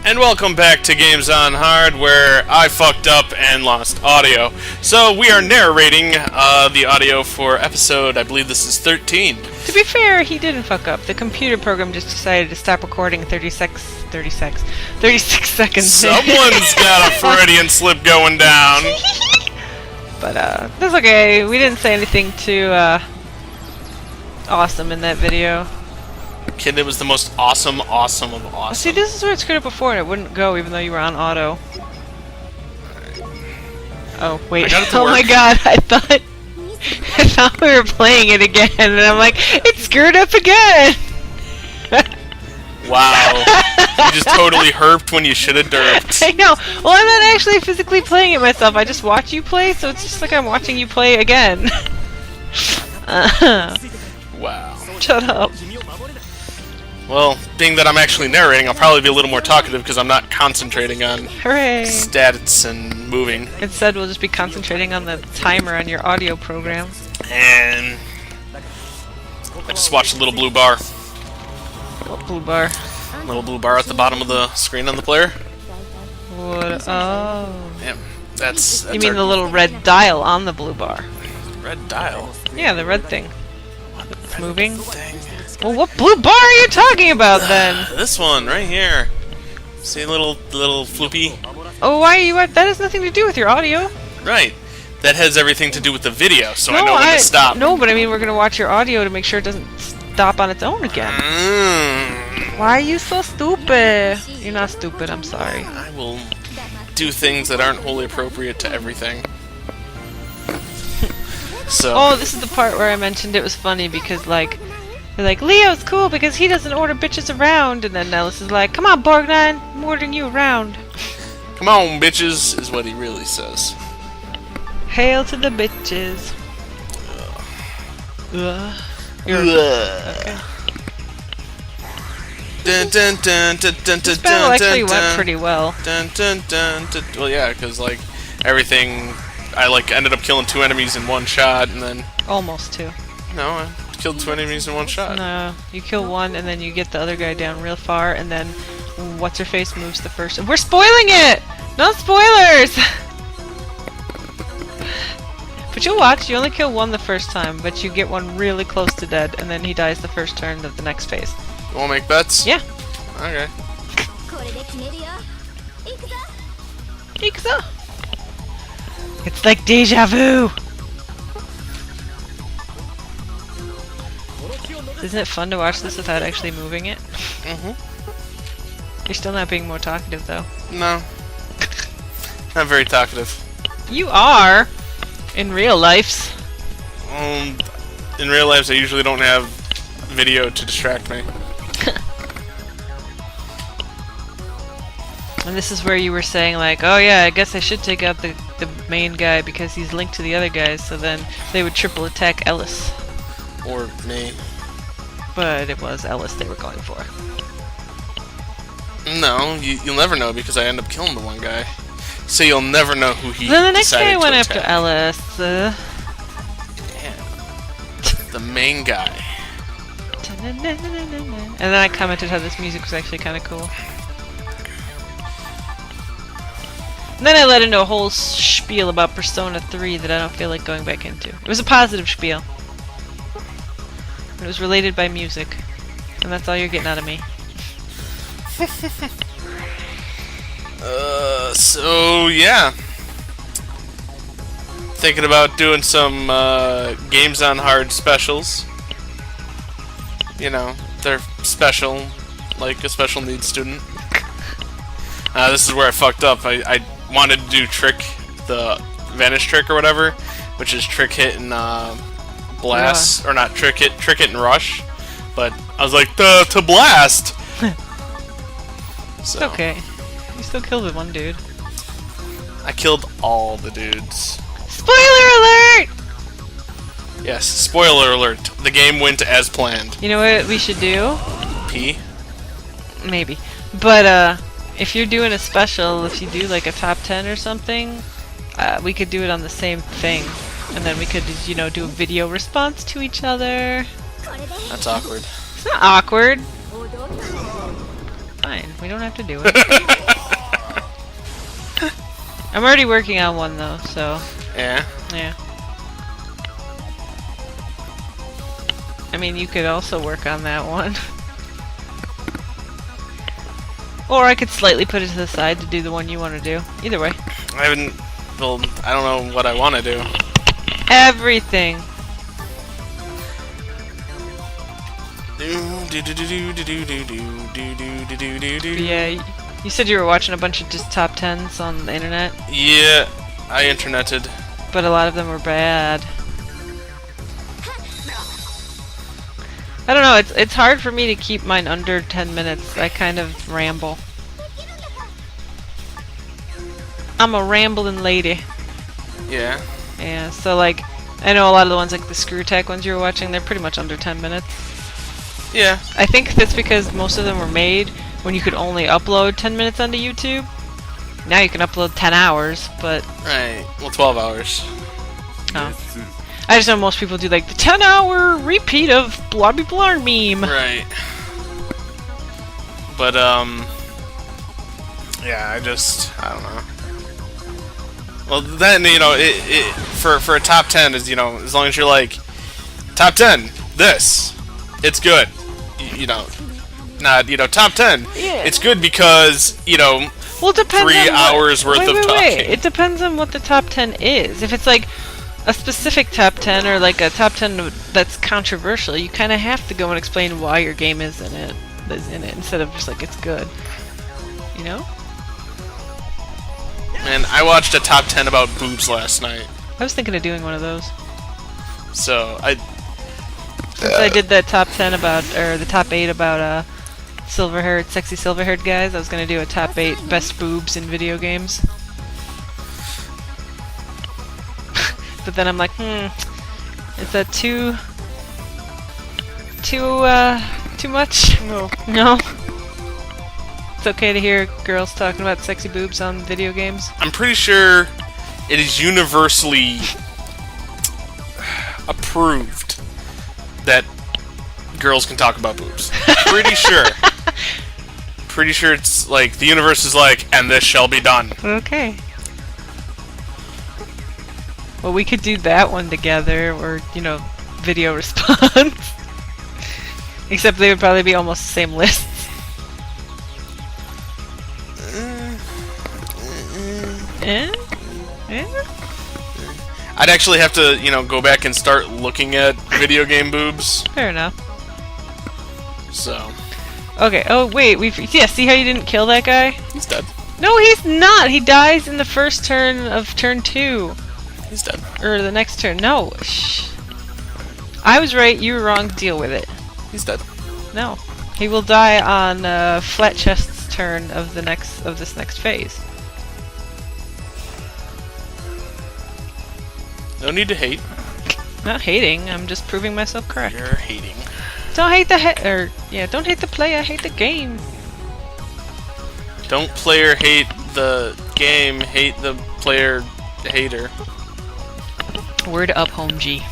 And welcome back to Games on Hard, where I fucked up and lost audio. So we are narrating the audio for episode, I believe this is 13. To be fair, he didn't fuck up. The computer program just decided to stop recording 36 seconds. Someone's got a Freudian slip going down. But that's okay. We didn't say anything too awesome in that video. Kid, it was the most awesome of awesome. See, this is where it screwed up before and it wouldn't go even though you were on auto. Oh, wait. Oh my god, I thought we were playing it again and I'm like, it screwed up again! Wow. You just totally herped when you should have derped. I know. Well, I'm not actually physically playing it myself. I just watch you play, so it's just like I'm watching you play again. Wow. Shut up. Well, being that I'm actually narrating, I'll probably be a little more talkative because I'm not concentrating on Hooray. stats and moving. Instead, we'll just be concentrating on the timer on your audio program. And I just watched a little blue bar. What blue bar? Little blue bar at the bottom of the screen on the player. What? Oh. Yep, that's You mean the little red dial on the blue bar? red dial? Yeah, the red thing. It's moving. Thing. Well, what blue bar are you talking about then? This one right here. See, little floopy. Oh, why are you at? That has nothing to do with your audio. Right. That has everything to do with the video, so I know when to stop. No, but I mean, we're gonna watch your audio to make sure it doesn't stop on its own again. Why are you so stupid? You're not stupid. I'm sorry. I will do things that aren't wholly appropriate to everything. So. Oh, this is the part where I mentioned it was funny because, like, they're like, Leo's cool because he doesn't order bitches around, and then Nellis is like, come on, Borgnine, I'm ordering you around. Come on, bitches, is what he really says. Hail to the bitches. Okay. This battle actually went pretty well. Well, yeah, because, like, everything... I, like, ended up killing 2 enemies in one shot, and then... Almost 2. No, I killed 2 enemies in one shot. No, you kill one, and then you get the other guy down real far, and then what's-her-face moves the first... We're spoiling it! No spoilers! But you'll watch, you only kill one the first time, but you get one really close to dead, and then he dies the first turn of the next phase. You wanna make bets? Yeah. Okay. Ikza! It's like deja vu! Isn't it fun to watch this without actually moving it? Mm-hmm. You're still not being more talkative, though. No. Not very talkative. You are! In real life. In real life, I usually don't have video to distract me. And this is where you were saying, like, oh yeah, I guess I should take out the main guy because he's linked to the other guys, so then they would triple attack Ellis. Or me. But it was Ellis they were going for. No, you'll never know because I end up killing the one guy. So you'll never know who he Then the next guy went attack. after Ellis. Damn. The main guy. And then I commented how this music was actually kind of cool. And then I led into a whole spiel about Persona 3 that I don't feel like going back into. It was a positive spiel. It was related by music. And that's all you're getting out of me. So yeah. Thinking about doing some Games on Hard specials. You know, they're special, like a special needs student. This is where I fucked up. I wanted to do the vanish trick or whatever, which is trick hit and blast, or not trick hit and rush. But I was like, to blast. It's okay. You still killed the one dude. I killed all the dudes. Spoiler alert! Yes, spoiler alert. The game went as planned. You know what we should do? P? Maybe. But, if you're doing a special, if you do like a top 10 or something, we could do it on the same thing. And then we could, you know, do a video response to each other. That's awkward. It's not awkward. Fine, we don't have to do it. I'm already working on one though, so Yeah. yeah. I mean, you could also work on that one. Or I could slightly put it to the side to do the one you want to do. Either way. I haven't. Well, I don't know what I want to do. Everything. Yeah, you said you were watching a bunch of just top 10s on the internet. Yeah, I interneted. But a lot of them were bad. I don't know, it's hard for me to keep mine under 10 minutes. I kind of ramble. I'm a rambling lady. Yeah. Yeah, so like, I know a lot of the ones like the Screw Tech ones you were watching, they're pretty much under 10 minutes. Yeah. I think that's because most of them were made when you could only upload 10 minutes onto YouTube. Now you can upload 10 hours, but... Right. Well, 12 hours. Oh. I just know most people do like the 10-hour repeat of Blobby Blarn meme. Right. But, yeah, I don't know. Well, then, you know, for a top 10 is, you know, as long as you're like, top 10, this, it's good. You know, not, you know, top 10, Yeah. it's good because, you know, Well, it depends 3 on hours worth of talking. Wait. It depends on what the top 10 is. If it's like a specific top 10 or like a top 10 that's controversial, you kind of have to go and explain why your game is in it instead of just like it's good. You know? Man, I watched a top 10 about boobs last night. I was thinking of doing one of those. So, Since I did that top 10 about, or the top 8 about sexy silver-haired guys, I was gonna do a top 8 best boobs in video games. But then I'm like, is that too much? no. No? It's okay to hear girls talking about sexy boobs on video games? I'm pretty sure it is universally approved that girls can talk about boobs. Pretty sure. Pretty sure it's like, the universe is like, and this shall be done. Okay. Well, we could do that one together, or, you know, video response. Except they would probably be almost the same lists. I'd actually have to, you know, go back and start looking at video game boobs. Fair enough. So. Okay, oh wait, yeah, see how you didn't kill that guy? He's dead. No, he's not! He dies in the first turn of turn 2. He's dead. Or the next turn. No, shh. I was right, you were wrong, deal with it. He's dead. No. He will die on Flat Chest's turn of this next phase. No need to hate. Not hating, I'm just proving myself correct. You're hating. Don't hate don't hate the player, hate the game. Don't player hate the game, hate the player hater. Word up, home G.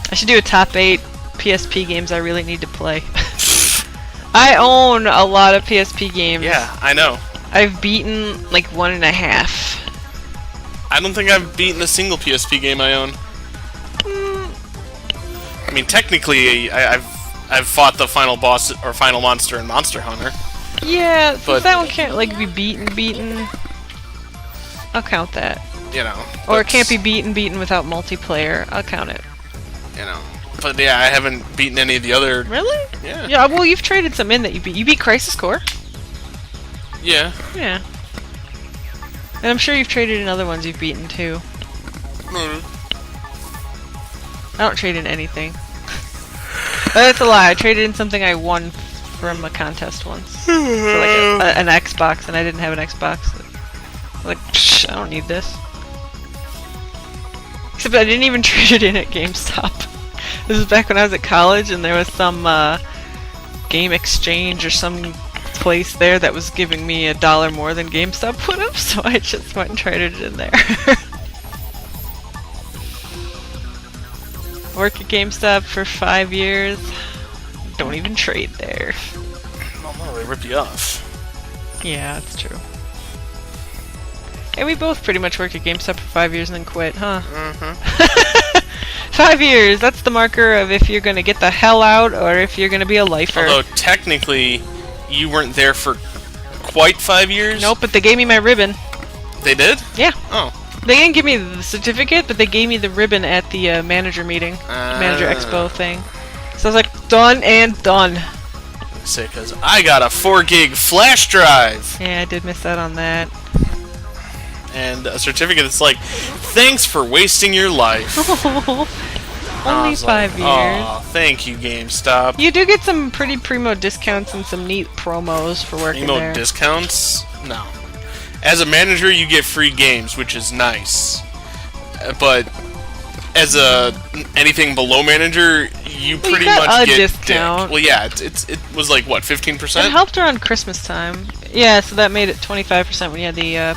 I should do a top 8 PSP games I really need to play. I own a lot of PSP games. Yeah, I know. I've beaten like 1.5. I don't think I've beaten a single PSP game I own. I mean, technically, I've fought the final boss or final monster in Monster Hunter. Yeah, but that one can't like be beaten. I'll count that. You know. Or it can't be beaten without multiplayer. I'll count it. You know. But yeah, I haven't beaten any of the other. Really? Yeah. Yeah. Well, you've traded some in that you beat. You beat Crisis Core. Yeah. Yeah. And I'm sure you've traded in other ones you've beaten too. I don't trade in anything. That's a lie. I traded in something I won from a contest once. For like an Xbox, and I didn't have an Xbox. Like, psh, I don't need this. Except I didn't even trade it in at GameStop. This is back when I was at college, and there was some game exchange or some place there that was giving me $1 more than GameStop would have, so I just went and traded it in there. Work at GameStop for 5 years. Don't even trade there. Oh no, they rip you off. Yeah, that's true. And we both pretty much worked at GameStop for 5 years and then quit, huh? Mm-hmm. 5 years, that's the marker of if you're gonna get the hell out or if you're gonna be a lifer. Although, technically, you weren't there for quite 5 years? Nope, but they gave me my ribbon. They did? Yeah. Oh. They didn't give me the certificate, but they gave me the ribbon at the manager meeting. Manager expo thing. So I was like, done and done. Say, because I got a 4 gig flash drive! Yeah, I did miss out on that. And a certificate that's like, thanks for wasting your life. Only 5 years. Oh, thank you, GameStop. You do get some pretty primo discounts and some neat promos for working there. Primo discounts? No. As a manager, you get free games, which is nice. But as anything below manager, you pretty much get discount. Well, yeah, it was like what, 15%? It helped around Christmas time. Yeah, so that made it 25% when you had the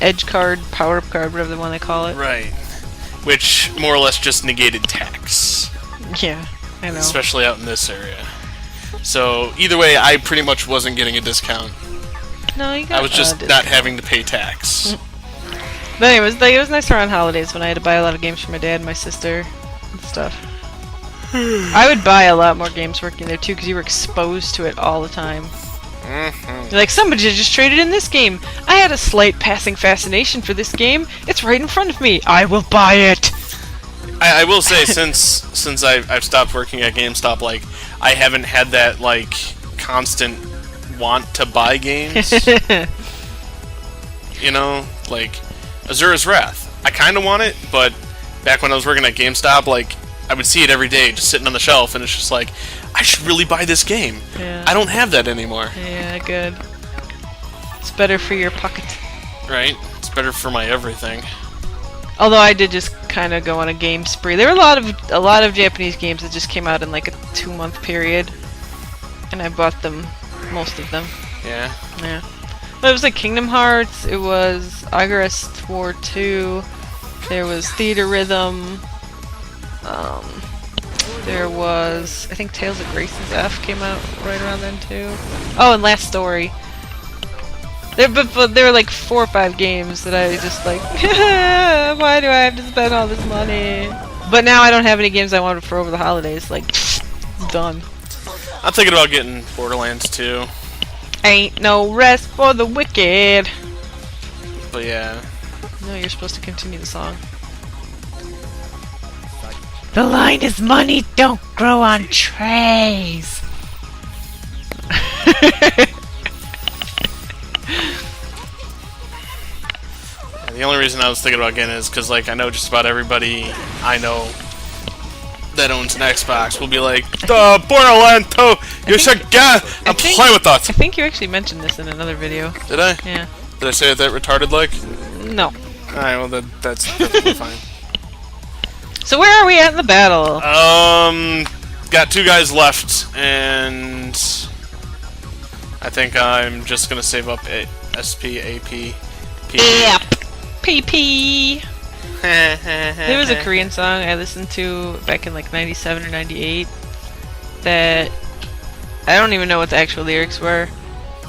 Edge card, Power Up card, whatever the one they call it. Right. Which more or less just negated tax. Yeah, I know. Especially out in this area. So either way, I pretty much wasn't getting a discount. No, you got I was just not having to pay tax. But anyways, it was nice around holidays when I had to buy a lot of games for my dad and my sister and stuff. I would buy a lot more games working there too because you were exposed to it all the time. You're like, somebody just traded in this game. I had a slight passing fascination for this game. It's right in front of me. I will buy it. I will say, since I've stopped working at GameStop, like, I haven't had that like constant want to buy games. You know, like Azura's Wrath. I kind of want it, but back when I was working at GameStop, like, I would see it every day just sitting on the shelf, and it's just like, I should really buy this game. Yeah. I don't have that anymore. Yeah, good. It's better for your pocket. Right? It's better for my everything. Although I did just kind of go on a game spree. There were a lot of Japanese games that just came out in like a 2-month period, and I bought them, most of them. Yeah. Yeah. But it was like Kingdom Hearts. It was Agarest War 2. There was Theater Rhythm. There was, I think Tales of Grace's F came out right around then too. Oh, and Last Story. But there were like 4 or 5 games that I just like, why do I have to spend all this money? But now I don't have any games I wanted for over the holidays. Like, done. I'm thinking about getting Borderlands 2. Ain't no rest for the wicked. But yeah. No, you're supposed to continue the song. The line is money don't grow on trees. The only reason I was thinking about getting it is because, like, I know just about everybody I know that owns an Xbox will be like, Borderlands 2, you should get and play with that. I think you actually mentioned this in another video. Did I? Yeah. Did I say it that retarded like? No. Alright, well, that's perfectly fine. So where are we at in the battle? Got 2 guys left, and I think I'm just gonna save up SP, AP, P. Yep. PP. There was a Korean song I listened to back in like 97 or 98 that I don't even know what the actual lyrics were,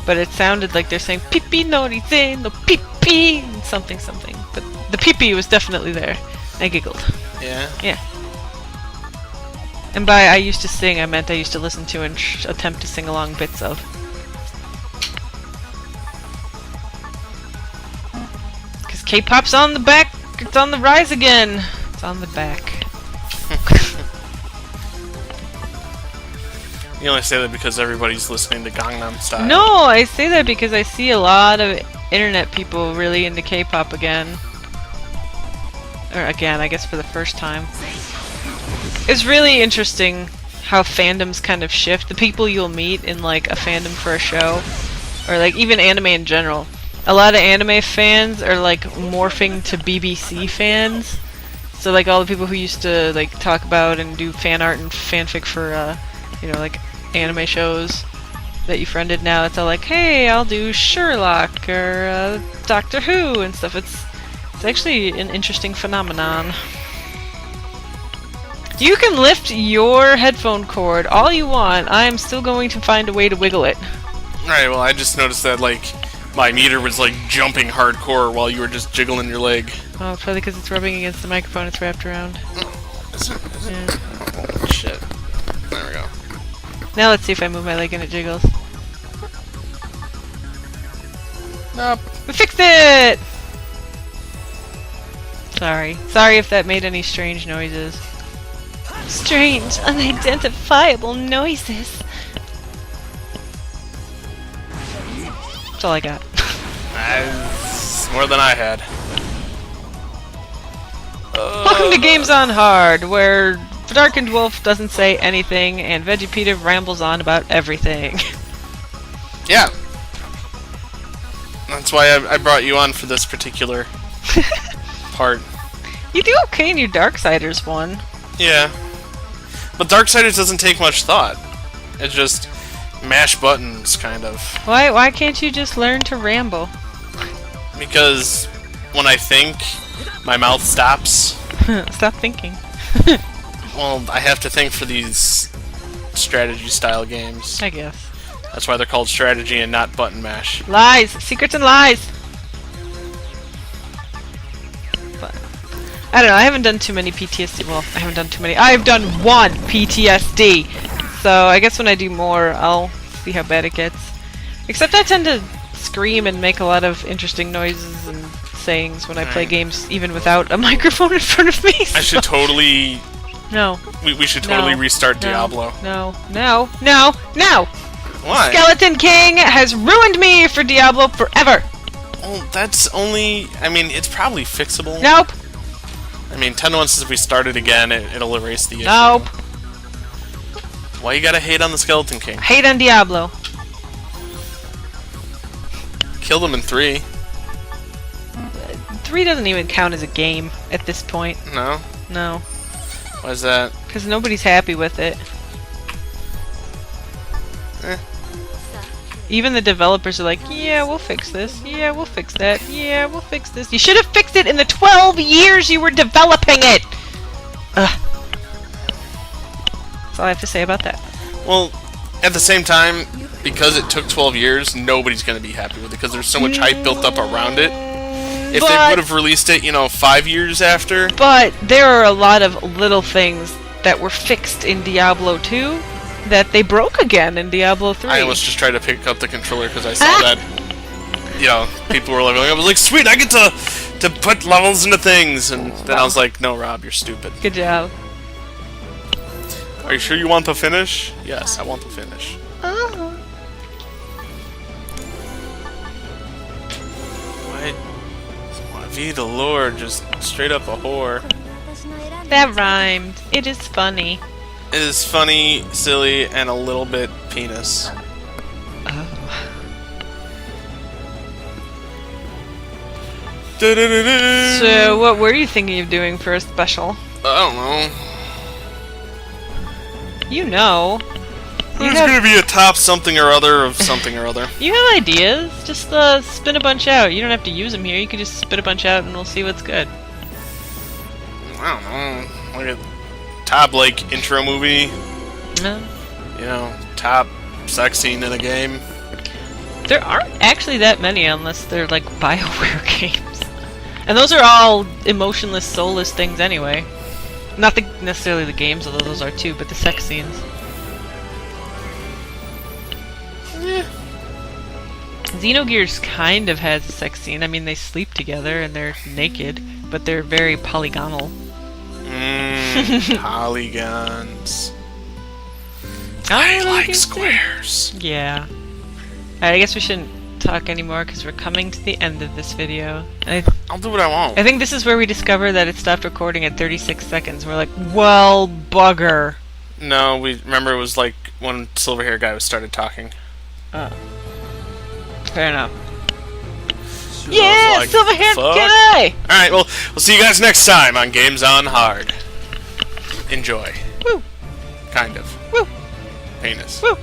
but it sounded like they're saying "Pipi no rize no pipi" something something. But the pipi was definitely there. I giggled. Yeah. Yeah. And by I used to sing, I meant I used to listen to and attempt to sing along bits of. Because K-pop's on the back. It's on the rise again. It's on the back. You only say that because everybody's listening to Gangnam Style. No, I say that because I see a lot of internet people really into K-pop again. Or again, I guess for the first time. It's really interesting how fandoms kind of shift. The people you'll meet in like a fandom for a show, or like even anime in general. A lot of anime fans are like morphing to BBC fans. So like all the people who used to like talk about and do fan art and fanfic for you know, like anime shows that you friended, now it's all like, hey, I'll do Sherlock or Doctor Who and stuff. It's actually an interesting phenomenon. You can lift your headphone cord all you want. I am still going to find a way to wiggle it. Alright, well, I just noticed that, like, my meter was like jumping hardcore while you were just jiggling your leg. Oh, probably because it's rubbing against the microphone it's wrapped around. Is it? Yeah. Oh, shit. There we go. Now let's see if I move my leg and it jiggles. Nope. We fixed it! Sorry. Sorry if that made any strange noises. Strange, unidentifiable noises. That's all I got. That's more than I had. Welcome to Games on Hard, where DarkendWoulf doesn't say anything and Veggie rambles on about everything. Yeah. That's why I brought you on for this particular part. You do okay in your Darksiders one. Yeah. But Darksiders doesn't take much thought. It's just mash buttons, kind of. Why can't you just learn to ramble? Because when I think, my mouth stops. Stop thinking. Well, I have to think for these strategy-style games. I guess. That's why they're called strategy and not button mash. Lies! Secrets and lies! But, I don't know, I haven't done too many PTSD. Well, I haven't done too many. I've done one PTSD! So I guess when I do more, I'll see how bad it gets. Except I tend to scream and make a lot of interesting noises and sayings when I play games, even without a microphone in front of me. So. I should totally... No. We should totally restart Diablo. No. No! Why? Skeleton King has ruined me for Diablo forever! Well, that's only... I mean, it's probably fixable. Nope! I mean, 10 once if we start it again, it'll erase the issue. Nope! Why you gotta hate on the Skeleton King? Hate on Diablo. Killed him in 3. 3 doesn't even count as a game at this point. No? No. Why is that? Because nobody's happy with it. Even the developers are like, yeah, we'll fix this. Yeah, we'll fix that. Yeah, we'll fix this. You should have fixed it in the 12 years you were developing it! Ugh. That's all I have to say about that. Well, at the same time, because it took 12 years, nobody's gonna be happy with it because there's so much hype built up around it. If they would have released it, 5 years after... But there are a lot of little things that were fixed in Diablo 2 that they broke again in Diablo 3. I almost just tried to pick up the controller because I saw that, people were leveling. I was like, sweet, I get to put levels into things. And then I was like, no, Rob, you're stupid. Good job. Are you sure you want the finish? Yes, I want the finish. Why be the Lord, just straight up a whore. That rhymed. It is funny. It is funny, silly, and a little bit penis. So, what were you thinking of doing for a special? I don't know. You know. There's gonna be a top something or other of something or other. You have ideas. Just spin a bunch out. You don't have to use them here. You can just spit a bunch out and we'll see what's good. I don't know. Like a top, intro movie. No. Top sex scene in a game. There aren't actually that many unless they're BioWare games. And those are all emotionless, soulless things anyway. Not necessarily the games, although those are too, but the sex scenes. Yeah. Xenogears kind of has a sex scene. I mean, they sleep together and they're naked, but they're very polygonal. Polygons. I like squares. Yeah. Alright, I guess we shouldn't talk anymore because we're coming to the end of this video. I'll do what I want. I think this is where we discover that it stopped recording at 36 seconds. We're like, well, bugger. No, we remember it was when silver hair guy started talking. Oh. Fair enough. So yeah, silver hair guy! Alright, well, we'll see you guys next time on Games on Hard. Enjoy. Woo! Kind of. Woo! Penis. Woo!